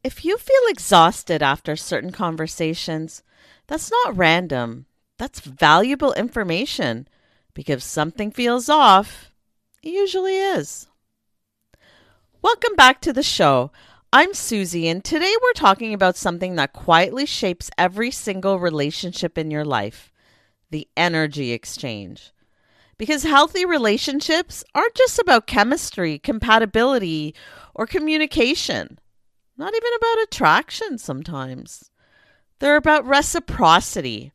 If you feel exhausted after certain conversations, that's not random. That's valuable information because something feels off. It usually is. Welcome back to the show. I'm Suzie, and today we're talking about something that quietly shapes every single relationship in your life: the energy exchange. Because healthy relationships aren't just about chemistry, compatibility, or communication. Not even about attraction sometimes. They're about reciprocity.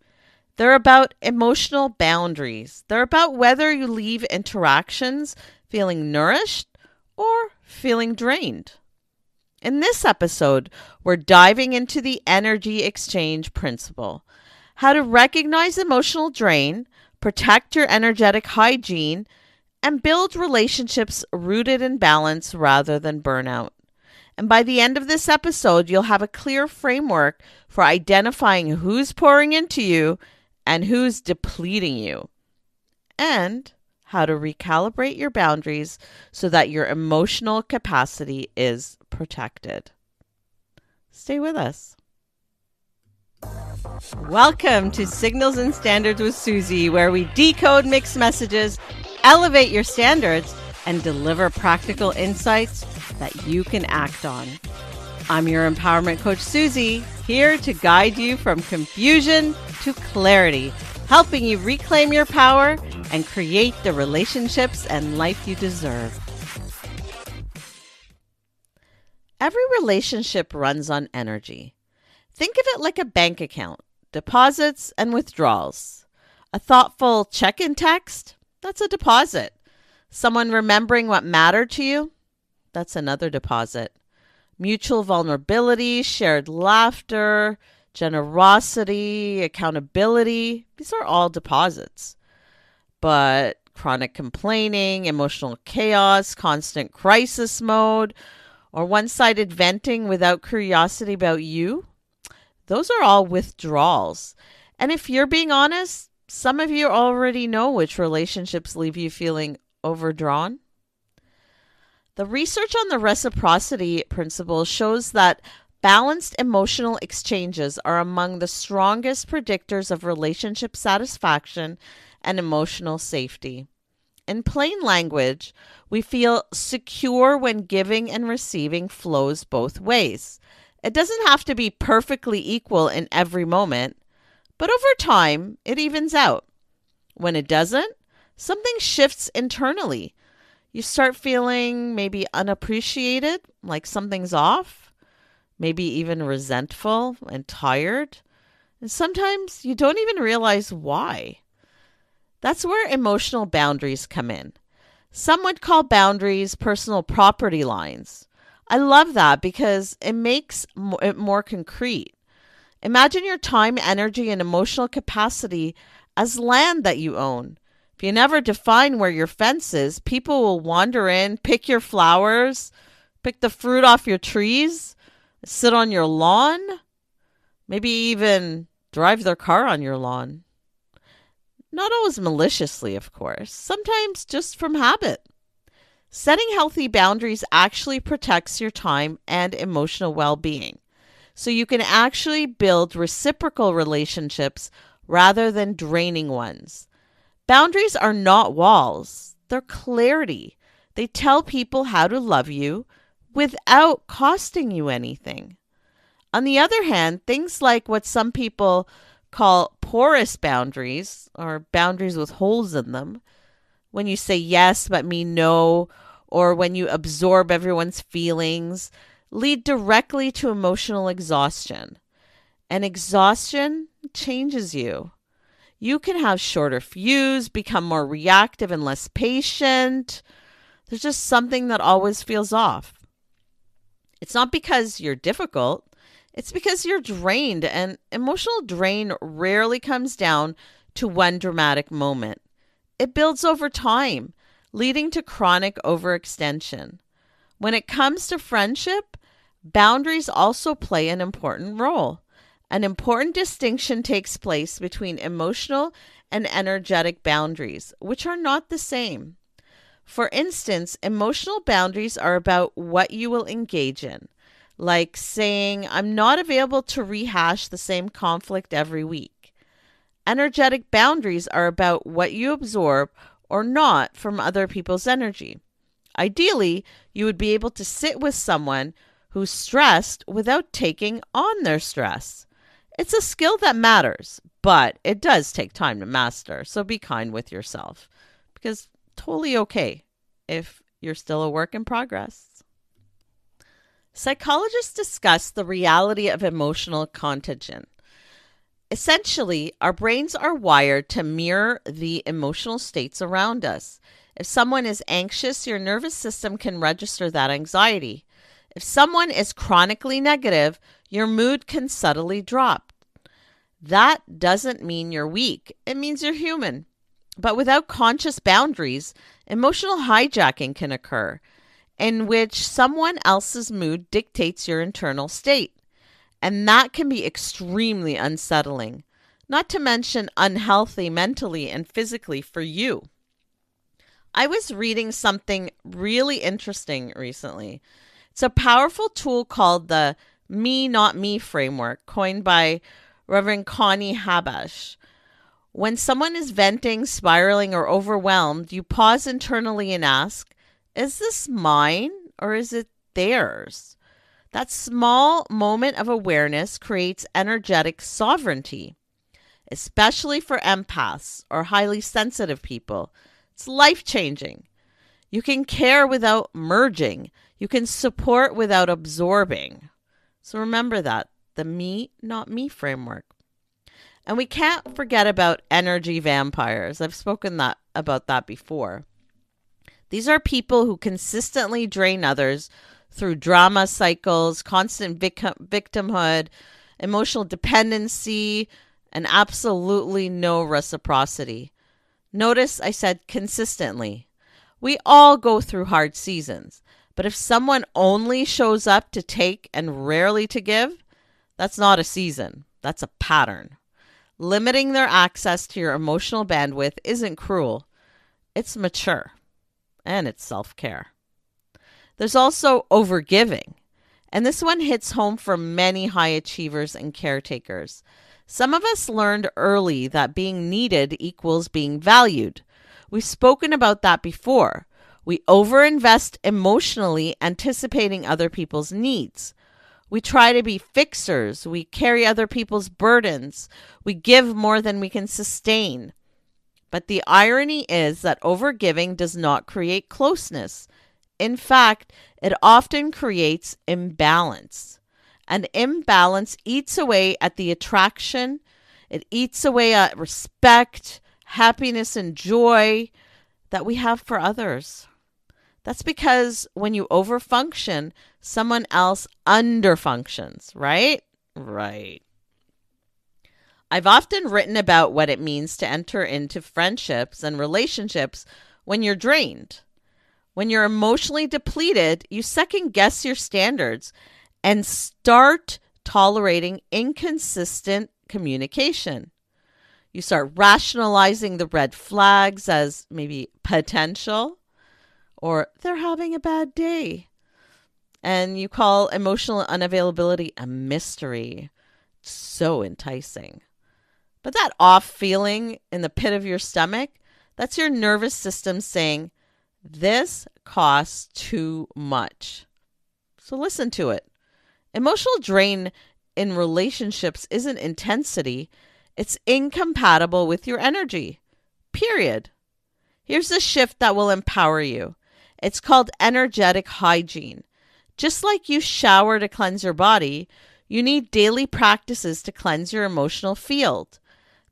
They're about emotional boundaries. They're about whether you leave interactions feeling nourished or feeling drained. In this episode, we're diving into the energy exchange principle: how to recognize emotional drain, protect your energetic hygiene, and build relationships rooted in balance rather than burnout. And by the end of this episode, you'll have a clear framework for identifying who's pouring into you and who's depleting you, and how to recalibrate your boundaries so that your emotional capacity is protected. Stay with us. Welcome to Signals and Standards with Suzie, where we decode mixed messages, elevate your standards, and deliver practical insights that you can act on. I'm your empowerment coach, Suzie, here to guide you from confusion to clarity, helping you reclaim your power and create the relationships and life you deserve. Every relationship runs on energy. Think of it like a bank account: deposits and withdrawals. A thoughtful check-in text, that's a deposit. Someone remembering what mattered to you, that's another deposit. Mutual vulnerability, shared laughter, generosity, accountability, these are all deposits. But chronic complaining, emotional chaos, constant crisis mode, or one-sided venting without curiosity about you, those are all withdrawals. And if you're being honest, some of you already know which relationships leave you feeling overdrawn. The research on the reciprocity principle shows that balanced emotional exchanges are among the strongest predictors of relationship satisfaction and emotional safety. In plain language, we feel secure when giving and receiving flows both ways. It doesn't have to be perfectly equal in every moment, but over time, it evens out. When it doesn't, something shifts internally. You start feeling maybe unappreciated, like something's off, maybe even resentful and tired. And sometimes you don't even realize why. That's where emotional boundaries come in. Some would call boundaries personal property lines. I love that because it makes it more concrete. Imagine your time, energy, and emotional capacity as land that you own. If you never define where your fence is, people will wander in, pick your flowers, pick the fruit off your trees, sit on your lawn, maybe even drive their car on your lawn. Not always maliciously, of course, sometimes just from habit. Setting healthy boundaries actually protects your time and emotional well-being, so you can actually build reciprocal relationships rather than draining ones. Boundaries are not walls, they're clarity. They tell people how to love you without costing you anything. On the other hand, things like what some people call porous boundaries, or boundaries with holes in them, when you say yes but mean no, or when you absorb everyone's feelings, lead directly to emotional exhaustion. And exhaustion changes you. You can have shorter fuse, become more reactive and less patient. There's just something that always feels off. It's not because you're difficult. It's because you're drained, and emotional drain rarely comes down to one dramatic moment. It builds over time, leading to chronic overextension. When it comes to friendship, boundaries also play an important role. An important distinction takes place between emotional and energetic boundaries, which are not the same. For instance, emotional boundaries are about what you will engage in, like saying, I'm not available to rehash the same conflict every week. Energetic boundaries are about what you absorb or not from other people's energy. Ideally, you would be able to sit with someone who's stressed without taking on their stress. It's a skill that matters, but it does take time to master, so be kind with yourself. Because totally okay if you're still a work in progress. Psychologists discuss the reality of emotional contagion. Essentially, our brains are wired to mirror the emotional states around us. If someone is anxious, your nervous system can register that anxiety. If someone is chronically negative, your mood can subtly drop. That doesn't mean you're weak. It means you're human. But without conscious boundaries, emotional hijacking can occur, in which someone else's mood dictates your internal state. And that can be extremely unsettling, not to mention unhealthy mentally and physically for you. I was reading something really interesting recently. It's a powerful tool called the Me Not Me framework, coined by Reverend Connie Habash. When someone is venting, spiraling, or overwhelmed, you pause internally and ask, is this mine or is it theirs? That small moment of awareness creates energetic sovereignty, especially for empaths or highly sensitive people. It's life-changing. You can care without merging. You can support without absorbing. So remember that, the me, not me framework. And we can't forget about energy vampires. I've spoken about that before. These are people who consistently drain others through drama cycles, constant victimhood, emotional dependency, and absolutely no reciprocity. Notice I said consistently. We all go through hard seasons, but if someone only shows up to take and rarely to give, that's not a season. That's a pattern. Limiting their access to your emotional bandwidth isn't cruel. It's mature. And it's self-care. There's also overgiving. And this one hits home for many high achievers and caretakers. Some of us learned early that being needed equals being valued. We've spoken about that before. We overinvest emotionally, anticipating other people's needs. We try to be fixers. We carry other people's burdens. We give more than we can sustain. But the irony is that overgiving does not create closeness. In fact, it often creates imbalance. And imbalance eats away at the attraction. It eats away at respect, happiness, and joy that we have for others. That's because when you overfunction, someone else underfunctions, right? Right. I've often written about what it means to enter into friendships and relationships when you're drained. When you're emotionally depleted, you second guess your standards and start tolerating inconsistent communication. You start rationalizing the red flags as maybe potential, or they're having a bad day. And you call emotional unavailability a mystery. So enticing. But that off feeling in the pit of your stomach, that's your nervous system saying, this costs too much. So listen to it. Emotional drain in relationships isn't intensity. It's incompatible with your energy. Period. Here's a shift that will empower you. It's called energetic hygiene. Just like you shower to cleanse your body, you need daily practices to cleanse your emotional field.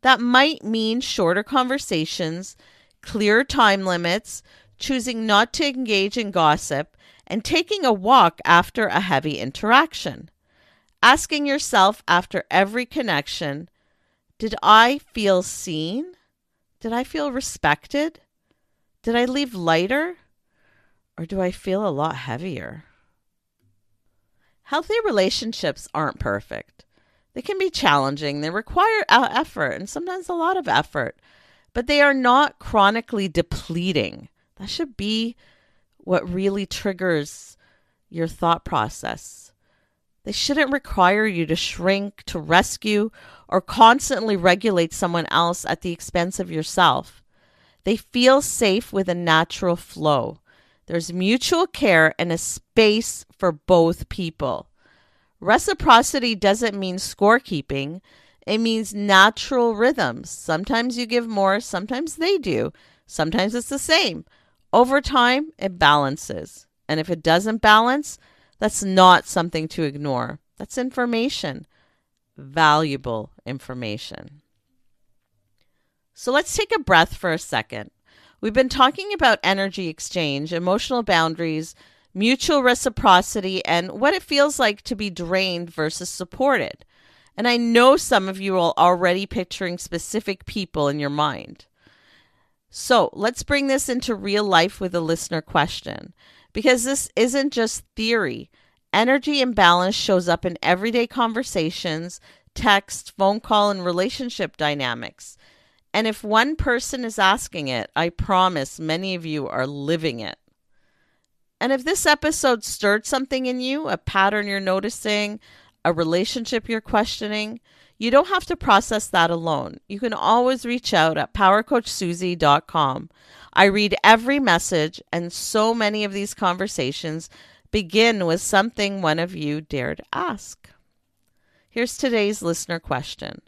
That might mean shorter conversations, clearer time limits, choosing not to engage in gossip, and taking a walk after a heavy interaction. Asking yourself after every connection, did I feel seen? Did I feel respected? Did I leave lighter? Or do I feel a lot heavier? Healthy relationships aren't perfect. They can be challenging. They require effort, and sometimes a lot of effort. But they are not chronically depleting. That should be what really triggers your thought process. They shouldn't require you to shrink, to rescue, or constantly regulate someone else at the expense of yourself. They feel safe with a natural flow. There's mutual care and a space for both people. Reciprocity doesn't mean scorekeeping. It means natural rhythms. Sometimes you give more, sometimes they do. Sometimes it's the same. Over time, it balances. And if it doesn't balance, that's not something to ignore. That's information, valuable information. So let's take a breath for a second. We've been talking about energy exchange, emotional boundaries, mutual reciprocity, and what it feels like to be drained versus supported. And I know some of you are already picturing specific people in your mind. So let's bring this into real life with a listener question, because this isn't just theory. Energy imbalance shows up in everyday conversations, text, phone call, and relationship dynamics. And if one person is asking it, I promise many of you are living it. And if this episode stirred something in you, a pattern you're noticing, a relationship you're questioning, you don't have to process that alone. You can always reach out at powercoachsuzie.com. I read every message, and so many of these conversations begin with something one of you dared ask. Here's today's listener question.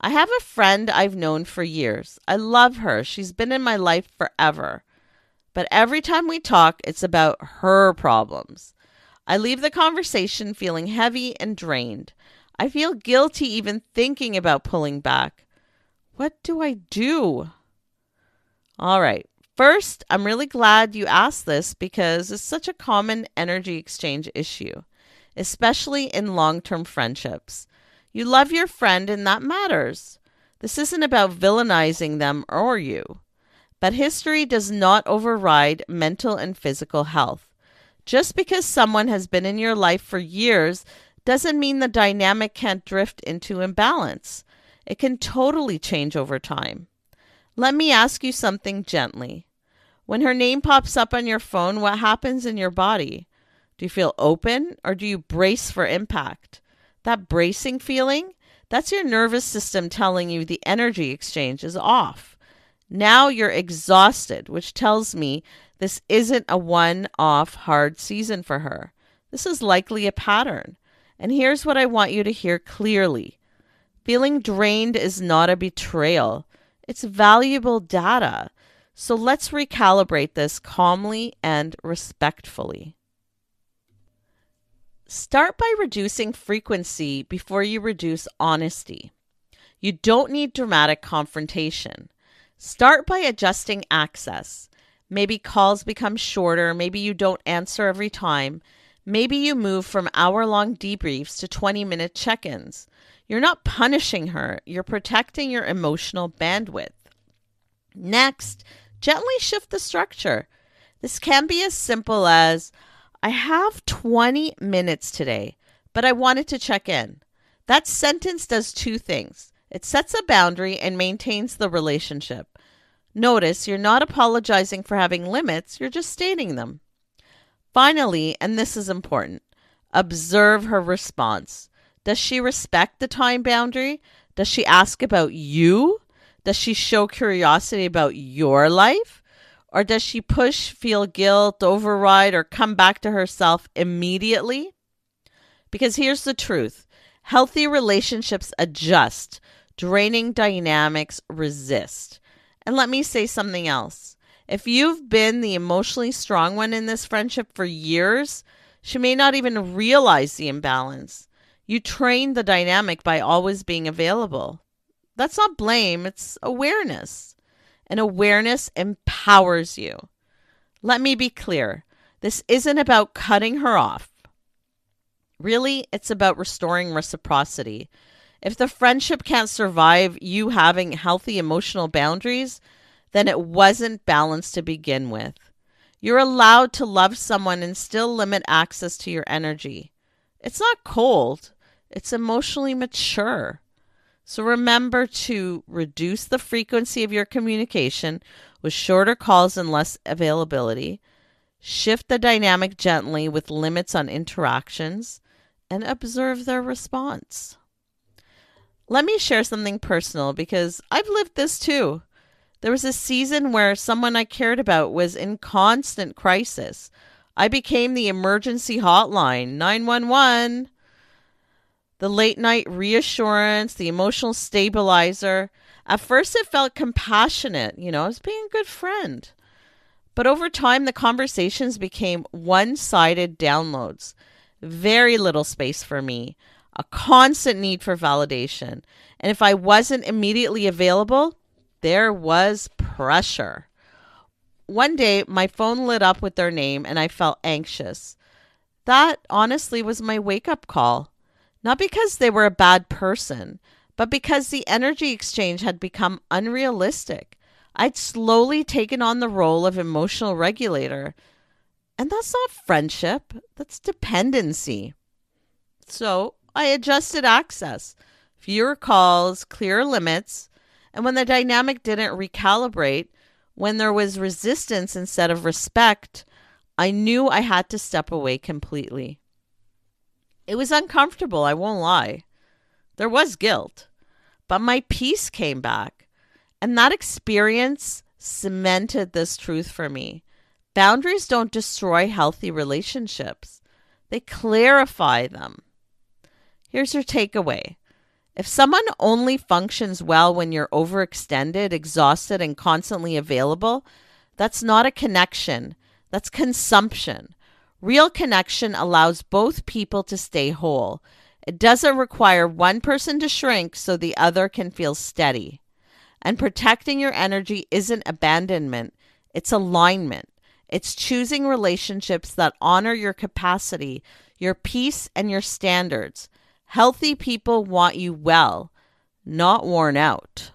I have a friend I've known for years. I love her. She's been in my life forever. But every time we talk, it's about her problems. I leave the conversation feeling heavy and drained. I feel guilty even thinking about pulling back. What do I do? All right. First, I'm really glad you asked this because it's such a common energy exchange issue, especially in long-term friendships. You love your friend and that matters. This isn't about villainizing them or you. But history does not override mental and physical health. Just because someone has been in your life for years doesn't mean the dynamic can't drift into imbalance. It can totally change over time. Let me ask you something gently. When her name pops up on your phone, what happens in your body? Do you feel open or do you brace for impact? That bracing feeling, that's your nervous system telling you the energy exchange is off. Now you're exhausted, which tells me this isn't a one-off hard season for her. This is likely a pattern. And here's what I want you to hear clearly. Feeling drained is not a betrayal. It's valuable data. So let's recalibrate this calmly and respectfully. Start by reducing frequency before you reduce honesty. You don't need dramatic confrontation. Start by adjusting access. Maybe calls become shorter. Maybe you don't answer every time. Maybe you move from hour-long debriefs to 20-minute check-ins. You're not punishing her. You're protecting your emotional bandwidth. Next, gently shift the structure. This can be as simple as, I have 20 minutes today, but I wanted to check in. That sentence does two things. It sets a boundary and maintains the relationship. Notice you're not apologizing for having limits, you're just stating them. Finally, and this is important, observe her response. Does she respect the time boundary? Does she ask about you? Does she show curiosity about your life? Or does she push, feel guilt, override, or come back to herself immediately? Because here's the truth. Healthy relationships adjust. Draining dynamics resist. And let me say something else. If you've been the emotionally strong one in this friendship for years, she may not even realize the imbalance. You train the dynamic by always being available. That's not blame, it's awareness. And awareness empowers you. Let me be clear. This isn't about cutting her off. Really, it's about restoring reciprocity. If the friendship can't survive you having healthy emotional boundaries, then it wasn't balanced to begin with. You're allowed to love someone and still limit access to your energy. It's not cold. It's emotionally mature. So remember to reduce the frequency of your communication with shorter calls and less availability. Shift the dynamic gently with limits on interactions. and observe their response. Let me share something personal because I've lived this too. There was a season where someone I cared about was in constant crisis. I became the emergency hotline, 911, the late night reassurance, the emotional stabilizer. At first, it felt compassionate. I was being a good friend. But over time, the conversations became one-sided downloads. Very little space for me, a constant need for validation. And if I wasn't immediately available, there was pressure. One day, my phone lit up with their name and I felt anxious. That honestly was my wake-up call. Not because they were a bad person, but because the energy exchange had become unrealistic. I'd slowly taken on the role of emotional regulator. And that's not friendship, that's dependency. So I adjusted access, fewer calls, clearer limits, and when the dynamic didn't recalibrate, when there was resistance instead of respect, I knew I had to step away completely. It was uncomfortable, I won't lie. There was guilt, but my peace came back. And that experience cemented this truth for me. Boundaries don't destroy healthy relationships. They clarify them. Here's your takeaway. If someone only functions well when you're overextended, exhausted, and constantly available, that's not a connection. That's consumption. Real connection allows both people to stay whole. It doesn't require one person to shrink so the other can feel steady. And protecting your energy isn't abandonment, it's alignment. It's choosing relationships that honor your capacity, your peace, and your standards. Healthy people want you well, not worn out.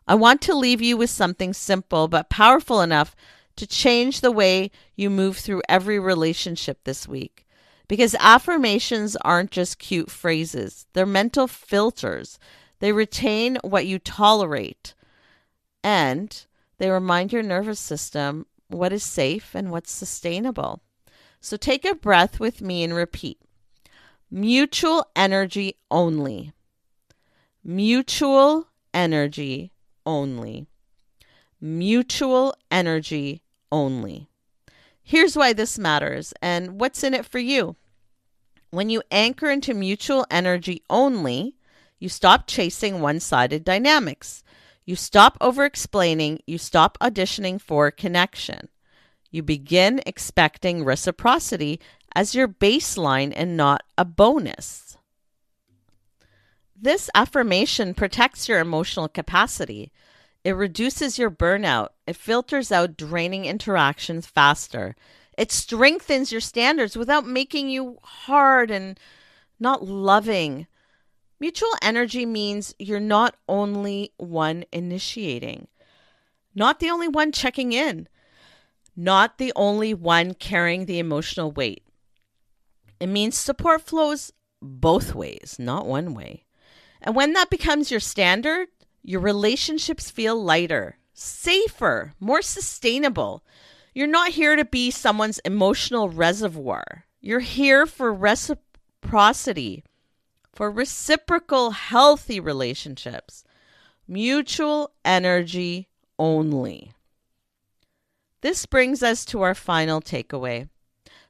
I want to leave you with something simple but powerful enough to change the way you move through every relationship this week. Because affirmations aren't just cute phrases, they're mental filters. They retain what you tolerate, and they remind your nervous system what is safe and what's sustainable. So take a breath with me and repeat. Mutual energy only. Mutual energy only. Mutual energy only. Here's why this matters and what's in it for you. When you anchor into mutual energy only, you stop chasing one-sided dynamics. You stop over-explaining. You stop auditioning for connection. You begin expecting reciprocity as your baseline and not a bonus. This affirmation protects your emotional capacity. It reduces your burnout. It filters out draining interactions faster. It strengthens your standards without making you hard and not loving. Mutual energy means you're not only one initiating, not the only one checking in, not the only one carrying the emotional weight. It means support flows both ways, not one way. And when that becomes your standard, your relationships feel lighter, safer, more sustainable. You're not here to be someone's emotional reservoir. You're here for reciprocity, for reciprocal, healthy relationships. Mutual energy only. This brings us to our final takeaway.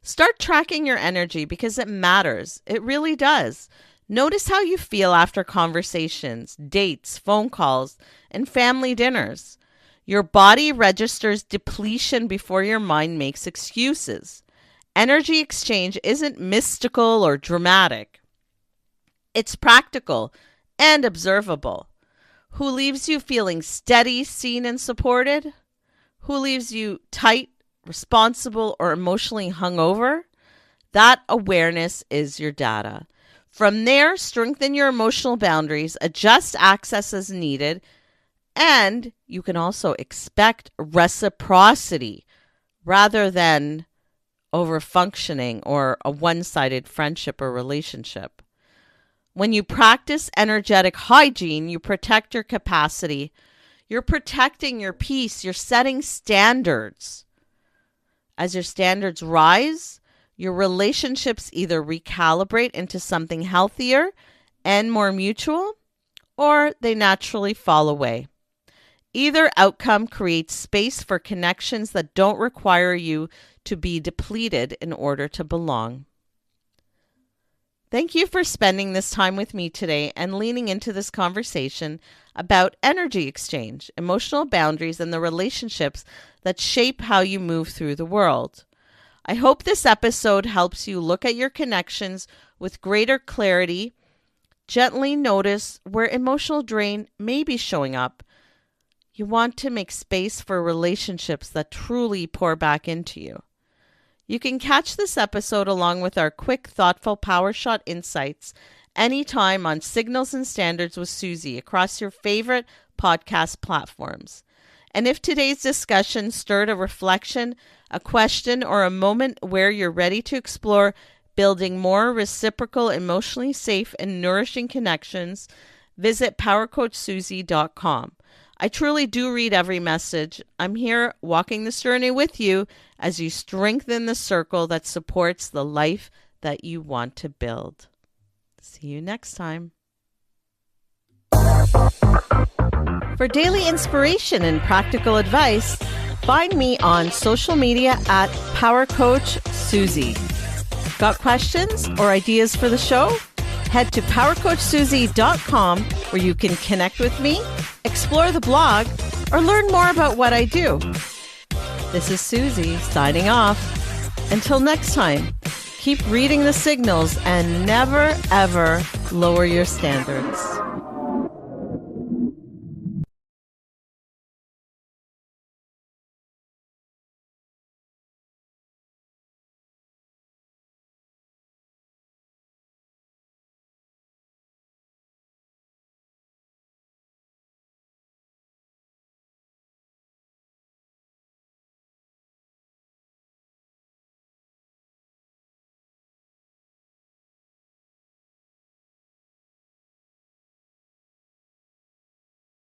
Start tracking your energy because it matters. It really does. Notice how you feel after conversations, dates, phone calls, and family dinners. Your body registers depletion before your mind makes excuses. Energy exchange isn't mystical or dramatic. It's practical and observable. Who leaves you feeling steady, seen, and supported? Who leaves you tight, responsible, or emotionally hungover? That awareness is your data. From there, strengthen your emotional boundaries, adjust access as needed, and you can also expect reciprocity rather than overfunctioning or a one-sided friendship or relationship. When you practice energetic hygiene, you protect your capacity. You're protecting your peace. You're setting standards. As your standards rise, your relationships either recalibrate into something healthier and more mutual, or they naturally fall away. Either outcome creates space for connections that don't require you to be depleted in order to belong. Thank you for spending this time with me today and leaning into this conversation about energy exchange, emotional boundaries, and the relationships that shape how you move through the world. I hope this episode helps you look at your connections with greater clarity, gently notice where emotional drain may be showing up. You want to make space for relationships that truly pour back into you. You can catch this episode along with our quick, thoughtful Power Shot insights anytime on Signals and Standards with Suzie across your favorite podcast platforms. And if today's discussion stirred a reflection, a question, or a moment where you're ready to explore building more reciprocal, emotionally safe, and nourishing connections, visit powercoachsuzie.com. I truly do read every message. I'm here walking this journey with you as you strengthen the circle that supports the life that you want to build. See you next time. For daily inspiration and practical advice, find me on social media at PowerCoachSuzie. Got questions or ideas for the show? Head to powercoachsuzie.com where you can connect with me, explore the blog, or learn more about what I do. This is Suzie signing off. Until next time, keep reading the signals and never, ever lower your standards.